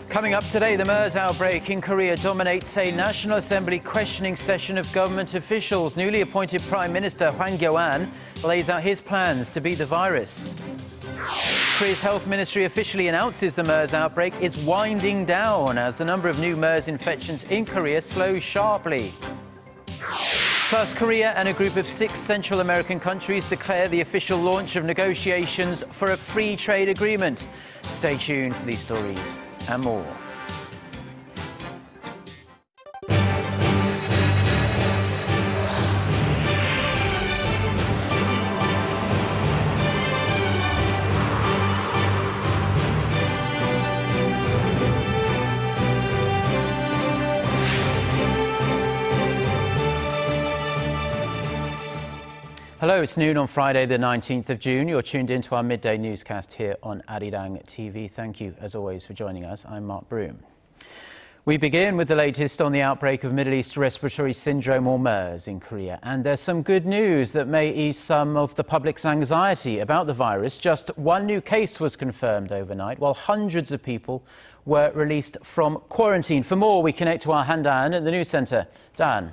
Coming up today, the MERS outbreak in Korea dominates a National Assembly questioning session of government officials. Newly appointed Prime Minister Hwang Kyo-ahn lays out his plans to beat the virus. Korea's health ministry officially announces the MERS outbreak is winding down as the number of new MERS infections in Korea slows sharply. Plus, Korea and a group of 6 Central American countries declare the official launch of negotiations for a free trade agreement. Stay tuned for these stories and more. Hello, it's noon on Friday, the 19th of June. You're tuned into our midday newscast here on Arirang TV. Thank you, as always, for joining us. I'm Mark Broome. We begin with the latest on the outbreak of Middle East Respiratory Syndrome, or MERS, in Korea. And there's some good news that may ease some of the public's anxiety about the virus. Just one new case was confirmed overnight, while hundreds of people were released from quarantine. For more, we connect to our Han Dan at the news centre. Dan.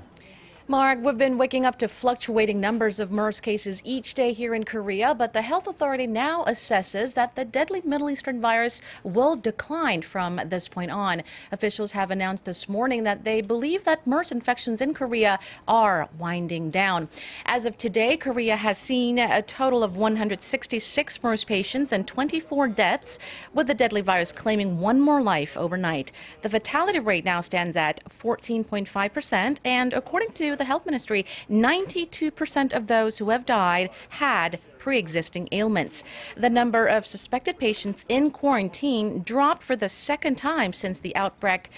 Mark, we've been waking up to fluctuating numbers of MERS cases each day here in Korea, but the health authority now assesses that the deadly Middle Eastern virus will decline from this point on. Officials have announced this morning that they believe that MERS infections in Korea are winding down. As of today, Korea has seen a total of 166 MERS patients and 24 deaths, with the deadly virus claiming one more life overnight. The fatality rate now stands at 14.5%, and according to the health ministry, 92% of those who have died had pre-existing ailments. The number of suspected patients in quarantine dropped for the second time since the outbreak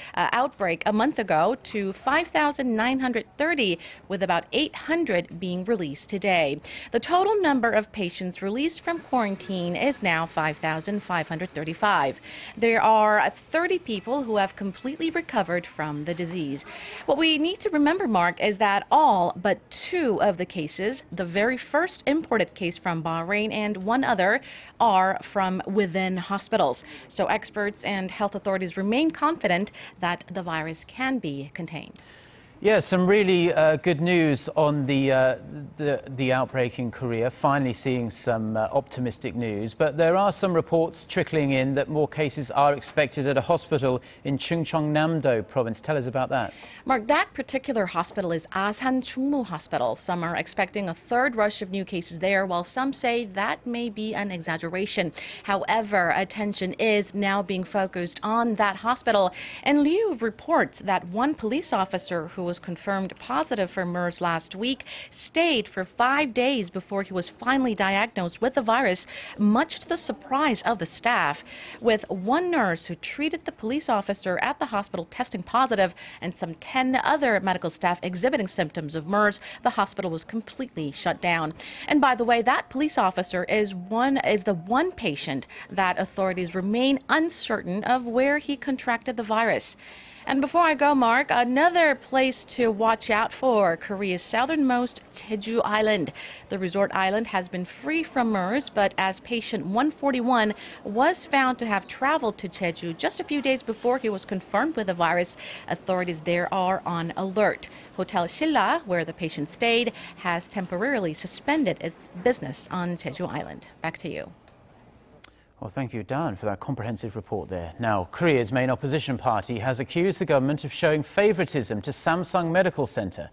a month ago to 5,930, with about 800 being released today. The total number of patients released from quarantine is now 5,535. There are 30 people who have completely recovered from the disease. What we need to remember, Mark, is that all but 2 of the cases, the very first imported case from Bahrain and one other, are from within hospitals. So experts and health authorities remain confident that the virus can be contained. Yes, some really good news on the outbreak in Korea, finally seeing some optimistic news. But there are some reports trickling in that more cases are expected at a hospital in Chungcheongnam-do province. Tell us about that. Mark, that particular hospital is Asan Chungmu Hospital. Some are expecting a third rush of new cases there, while some say that may be an exaggeration. However, attention is now being focused on that hospital in lieu of reports that one police officer who was confirmed positive for MERS last week stayed for 5 days before he was finally diagnosed with the virus, much to the surprise of the staff. With one nurse who treated the police officer at the hospital testing positive and some 10 other medical staff exhibiting symptoms of MERS, the hospital was completely shut down. And by the way, that police officer is the one patient that authorities remain uncertain of where he contracted the virus. And before I go, Mark, another place to watch out for, Korea's southernmost Jeju Island. The resort island has been free from MERS, but as patient 141 was found to have traveled to Jeju just a few days before he was confirmed with the virus, authorities there are on alert. Hotel Silla, where the patient stayed, has temporarily suspended its business on Jeju Island. Back to you. Well, thank you, Dan, for that comprehensive report there. Now, Korea's main opposition party has accused the government of showing favoritism to Samsung Medical Center.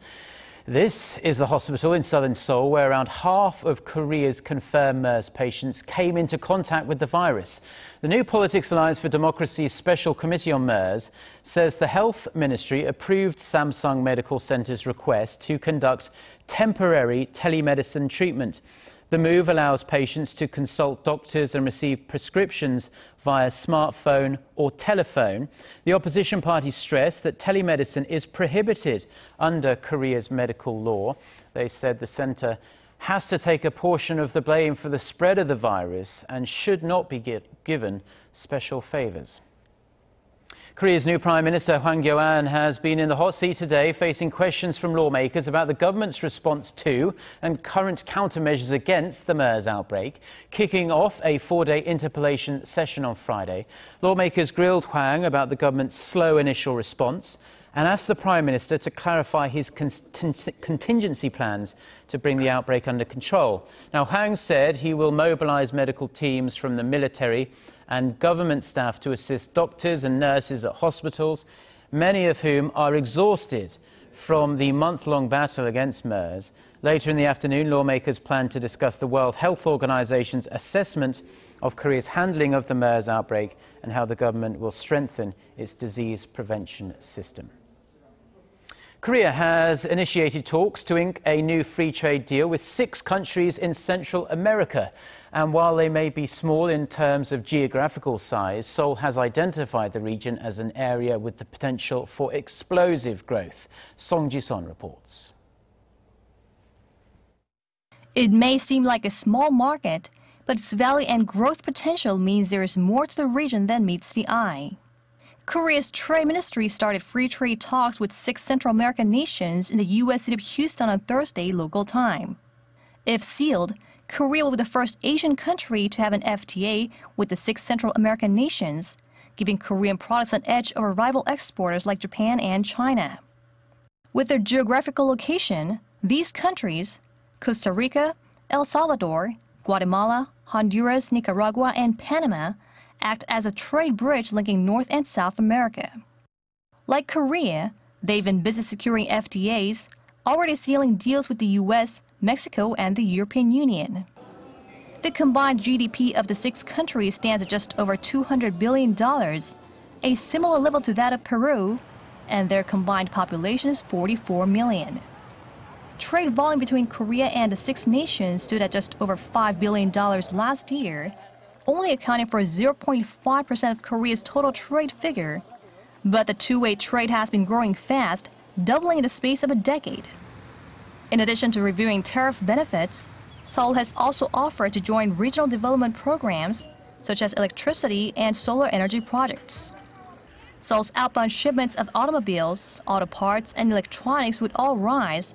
This is the hospital in southern Seoul where around half of Korea's confirmed MERS patients came into contact with the virus. The New Politics Alliance for Democracy's Special Committee on MERS says the Health Ministry approved Samsung Medical Center's request to conduct temporary telemedicine treatment. The move allows patients to consult doctors and receive prescriptions via smartphone or telephone. The opposition party stressed that telemedicine is prohibited under Korea's medical law. They said the centre has to take a portion of the blame for the spread of the virus and should not be given special favours. Korea's new Prime Minister Hwang Kyo-ahn has been in the hot seat today, facing questions from lawmakers about the government's response to and current countermeasures against the MERS outbreak. Kicking off a four-day interpellation session on Friday, lawmakers grilled Hwang about the government's slow initial response and asked the Prime Minister to clarify his contingency plans to bring the outbreak under control. Now, Hwang said he will mobilize medical teams from the military and government staff to assist doctors and nurses at hospitals, many of whom are exhausted from the month-long battle against MERS. Later in the afternoon, lawmakers plan to discuss the World Health Organization's assessment of Korea's handling of the MERS outbreak and how the government will strengthen its disease prevention system. Korea has initiated talks to ink a new free trade deal with 6 countries in Central America. And while they may be small in terms of geographical size, Seoul has identified the region as an area with the potential for explosive growth. Song Ji-son reports. It may seem like a small market, but its value and growth potential means there is more to the region than meets the eye. Korea's Trade Ministry started free trade talks with 6 Central American nations in the U.S. city of Houston on Thursday local time. If sealed, Korea will be the first Asian country to have an FTA with the 6 Central American nations, giving Korean products an edge over rival exporters like Japan and China. With their geographical location, these countries, Costa Rica, El Salvador, Guatemala, Honduras, Nicaragua, and Panama, act as a trade bridge linking North and South America. Like Korea, they've been busy securing FTAs, already sealing deals with the U.S., Mexico, and the European Union. The combined GDP of the 6 countries stands at just over $200 billion, a similar level to that of Peru, and their combined population is 44 million. Trade volume between Korea and the 6 nations stood at just over $5 billion last year, only accounting for 0.5% of Korea's total trade figure. But the two-way trade has been growing fast, doubling in the space of a decade. In addition to reviewing tariff benefits, Seoul has also offered to join regional development programs, such as electricity and solar energy projects. Seoul's outbound shipments of automobiles, auto parts, and electronics would all rise,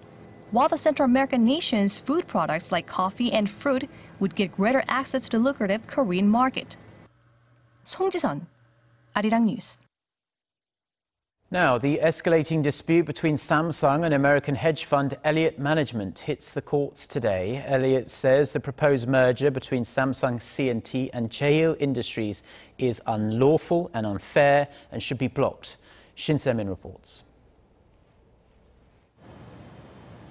while the Central American nations' food products like coffee and fruit would get greater access to the lucrative Korean market. Song Ji-son, Arirang News. Now, the escalating dispute between Samsung and American hedge fund Elliott Management hits the courts today. Elliott says the proposed merger between Samsung C&T and Jaeil Industries is unlawful and unfair and should be blocked. Shin Se-min reports.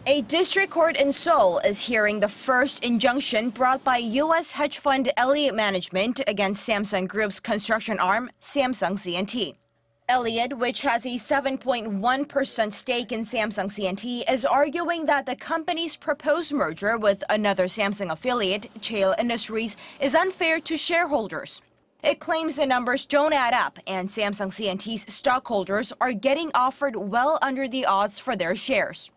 A district court in Seoul is hearing the first injunction brought by U.S. hedge fund Elliott Management against Samsung Group's construction arm, Samsung C&T. Elliott, which has a 7.1% stake in Samsung C&T, is arguing that the company's proposed merger with another Samsung affiliate, Jaeil Industries, is unfair to shareholders. It claims the numbers don't add up, and Samsung C&T's stockholders are getting offered well under the odds for their shares.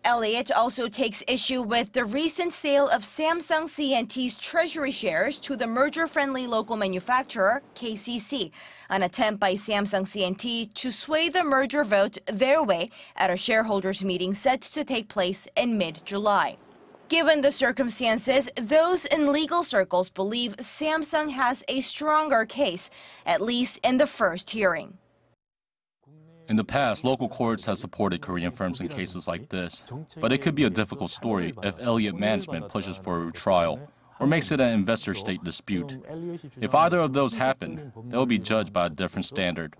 Elliott also takes issue with the recent sale of Samsung C&T's treasury shares to the merger-friendly local manufacturer, KCC, an attempt by Samsung C&T to sway the merger vote their way at a shareholders' meeting set to take place in mid-July. Given the circumstances, those in legal circles believe Samsung has a stronger case, at least in the first hearing. In the past, local courts have supported Korean firms in cases like this, but it could be a difficult story if Elliott Management pushes for a retrial or makes it an investor-state dispute. If either of those happen, they will be judged by a different standard.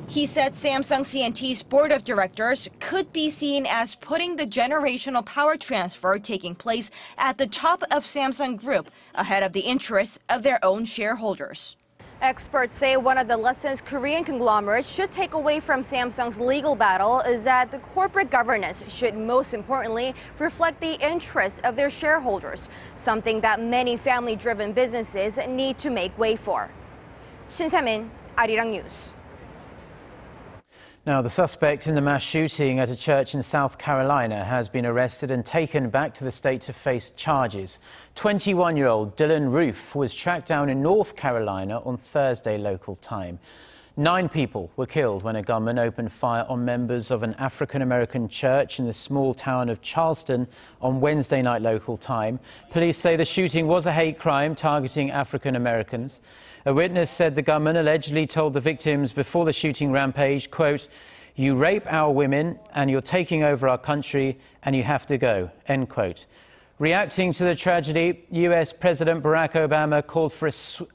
He said Samsung C&T's board of directors could be seen as putting the generational power transfer taking place at the top of Samsung Group ahead of the interests of their own shareholders. Experts say one of the lessons Korean conglomerates should take away from Samsung's legal battle is that the corporate governance should most importantly reflect the interests of their shareholders, something that many family-driven businesses need to make way for. Shin Se-min, Arirang News. Now, the suspect in the mass shooting at a church in South Carolina has been arrested and taken back to the state to face charges. 21-year-old Dylan Roof was tracked down in North Carolina on Thursday local time. 9 people were killed when a gunman opened fire on members of an African-American church in the small town of Charleston on Wednesday night local time. Police say the shooting was a hate crime targeting African-Americans. A witness said the gunman allegedly told the victims before the shooting rampage, quote, "You rape our women and you're taking over our country and you have to go," end quote. Reacting to the tragedy, US President Barack Obama called for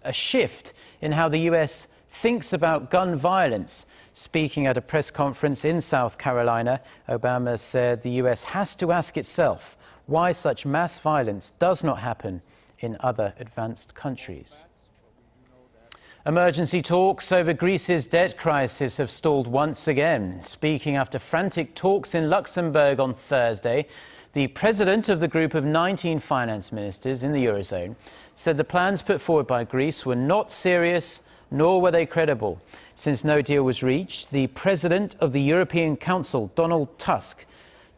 a shift in how the US thinks about gun violence. Speaking at a press conference in South Carolina, Obama said the US has to ask itself why such mass violence does not happen in other advanced countries. Emergency talks over Greece's debt crisis have stalled once again. Speaking after frantic talks in Luxembourg on Thursday, the president of the group of 19 finance ministers in the Eurozone said the plans put forward by Greece were not serious, nor were they credible. Since no deal was reached, the president of the European Council, Donald Tusk,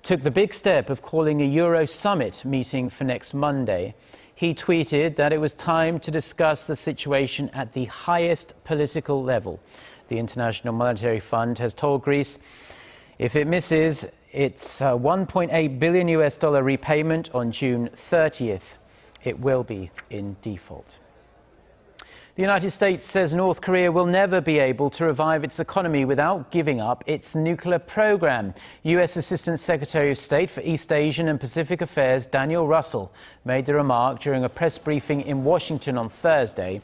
took the big step of calling a Euro summit meeting for next Monday. He tweeted that it was time to discuss the situation at the highest political level. The International Monetary Fund has told Greece if it misses its $1.8 billion repayment on June 30th, it will be in default. The United States says North Korea will never be able to revive its economy without giving up its nuclear program. U.S. Assistant Secretary of State for East Asian and Pacific Affairs Daniel Russell made the remark during a press briefing in Washington on Thursday.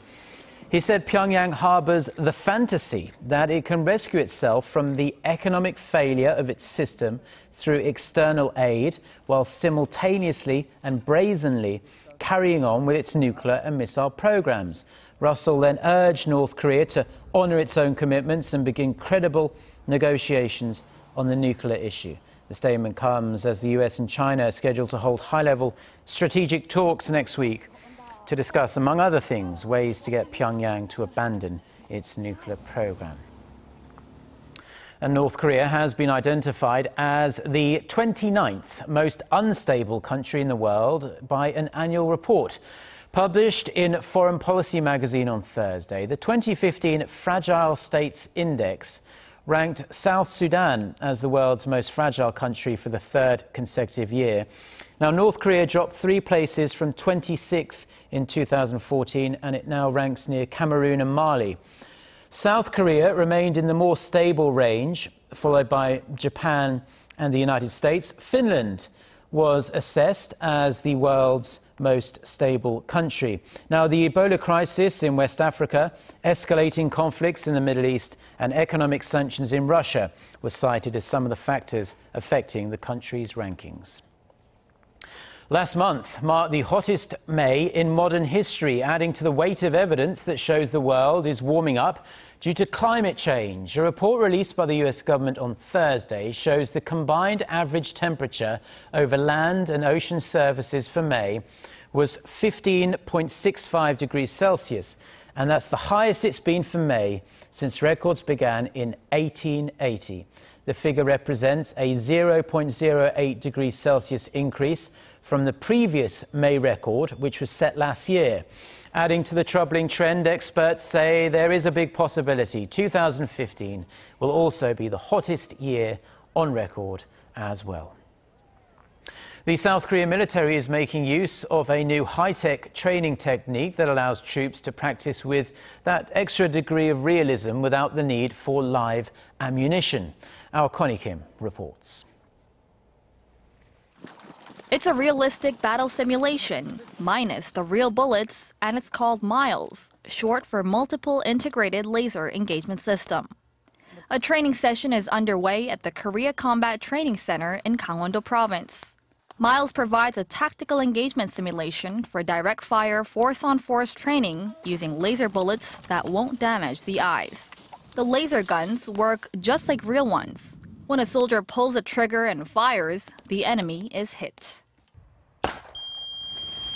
He said Pyongyang harbors the fantasy that it can rescue itself from the economic failure of its system through external aid, while simultaneously and brazenly carrying on with its nuclear and missile programs. Russell then urged North Korea to honour its own commitments and begin credible negotiations on the nuclear issue. The statement comes as the US and China are scheduled to hold high-level strategic talks next week to discuss, among other things, ways to get Pyongyang to abandon its nuclear program. And North Korea has been identified as the 29th most unstable country in the world by an annual report published in Foreign Policy magazine on Thursday. The 2015 Fragile States Index ranked South Sudan as the world's most fragile country for the 3rd consecutive year. Now, North Korea dropped 3 places from 26th in 2014, and it now ranks near Cameroon and Mali. South Korea remained in the more stable range, followed by Japan and the United States. Finland was assessed as the world's most stable country. Now, the Ebola crisis in West Africa, escalating conflicts in the Middle East, and economic sanctions in Russia were cited as some of the factors affecting the country's rankings. Last month marked the hottest May in modern history, adding to the weight of evidence that shows the world is warming up due to climate change. A report released by the US government on Thursday shows the combined average temperature over land and ocean surfaces for May was 15.65 degrees Celsius, and that's the highest it's been for May since records began in 1880. The figure represents a 0.08 degrees Celsius increase from the previous May record, which was set last year. Adding to the troubling trend, experts say there is a big possibility 2015 will also be the hottest year on record as well. The South Korean military is making use of a new high-tech training technique that allows troops to practice with that extra degree of realism without the need for live ammunition. Our Connie Kim reports. It's a realistic battle simulation, minus the real bullets, and it's called MILES, short for Multiple Integrated Laser Engagement System. A training session is underway at the Korea Combat Training Center in Gangwon-do Province. MILES provides a tactical engagement simulation for direct fire force-on-force training using laser bullets that won't damage the eyes. The laser guns work just like real ones. When a soldier pulls a trigger and fires, the enemy is hit.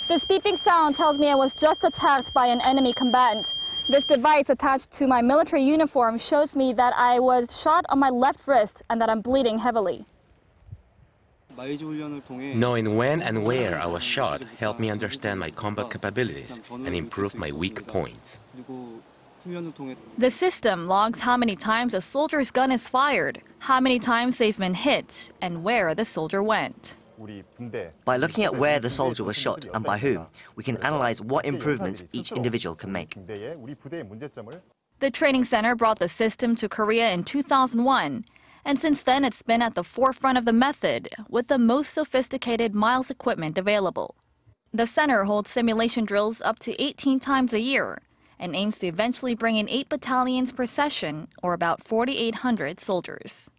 This beeping sound tells me I was just attacked by an enemy combatant. This device attached to my military uniform shows me that I was shot on my left wrist and that I'm bleeding heavily. Knowing when and where I was shot helped me understand my combat capabilities and improve my weak points. The system logs how many times a soldier's gun is fired, how many times they've been hit, and where the soldier went. By looking at where the soldier was shot and by whom, we can analyze what improvements each individual can make. The training center brought the system to Korea in 2001, and since then it's been at the forefront of the method, with the most sophisticated miles equipment available. The center holds simulation drills up to 18 times a year, and aims to eventually bring in 8 battalions per session, or about 4,800 soldiers.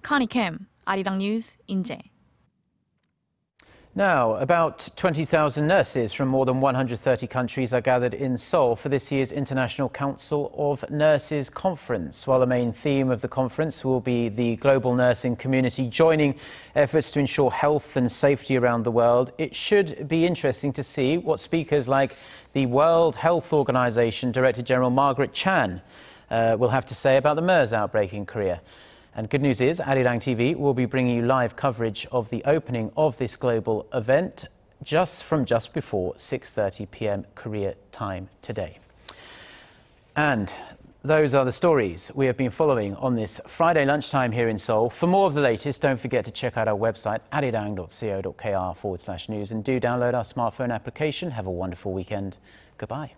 Connie Kim, Arirang News, Inje. Now, about 20,000 nurses from more than 130 countries are gathered in Seoul for this year's International Council of Nurses Conference. While the main theme of the conference will be the global nursing community joining efforts to ensure health and safety around the world, it should be interesting to see what speakers like the World Health Organization Director General Margaret Chan will have to say about the MERS outbreak in Korea. And good news is, Arirang TV will be bringing you live coverage of the opening of this global event just before 6:30 p.m. Korea time today. And those are the stories we have been following on this Friday lunchtime here in Seoul. For more of the latest, don't forget to check out our website, arirang.co.kr/news, and do download our smartphone application. Have a wonderful weekend. Goodbye.